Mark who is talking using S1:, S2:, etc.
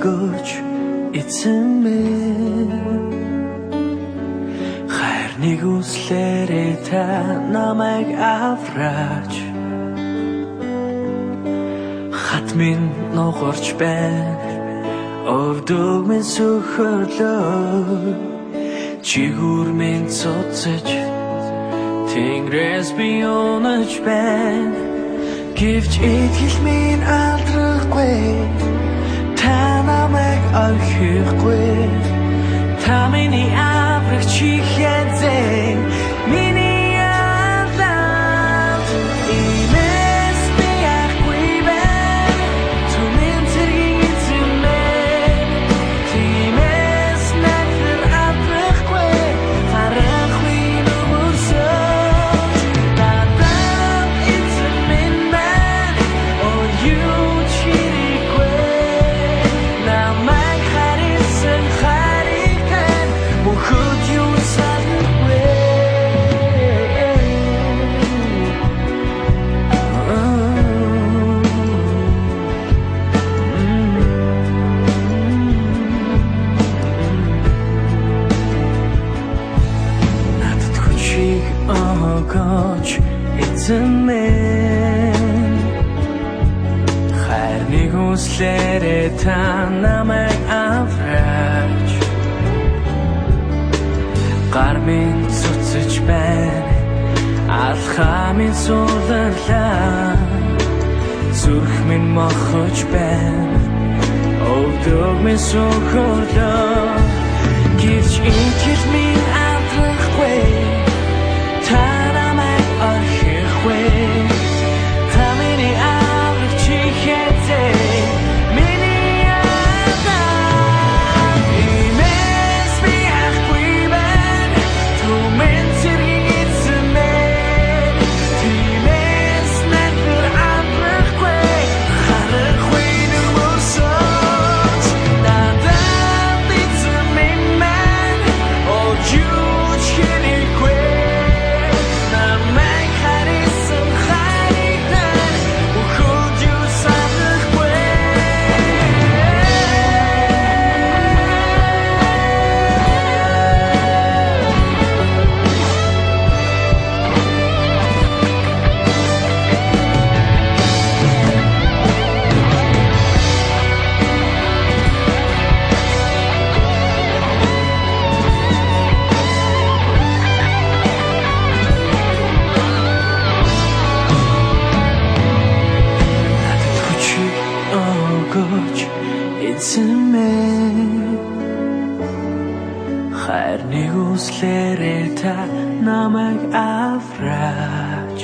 S1: өгөөч эзэн минь хайр нэг үслээрээ та намайг авраач хат минь нугарч байна өвдөг минь сөхөрлөө чигүүр минь цоцож тэнгэрээс би унаж байна гэвч итгэл минь алдрахгүй та намайг орхихгүй та миний аврагч хязээ миний алдарт имэс би яахгүй байна түмэн цэргийн эзэмээ тиймээс надад аврахгүй харахгүй нүмүсөө надад эзэмэн мэн oh you чирикгүй намайг харсан хариган мөхөд юу салгүй надад хүчийг өгөөч эзэн минь хайр нэг үслээрээ та намайг авраач гар минь цуцж байна алхаа минь суулгарлаа зүрх минь мохож байна өвдөг минь сөхөрлөө гэрч итгэл минь алдрахгүй та намайг орхихгүй та миний аврагч хязээ миний алдарт имэс би яахгүй байна түмэн цэргийн эзэмээ тиймээс надад аврахгүй харахгүй нүмүсөө надад эзэмэн мэн oh you чирикгүй намайг харсан хариган мөхөд юу салахгүй надад хүчийг өгөөч эзэн минь хайр нэг үслээрээ та намайг авраач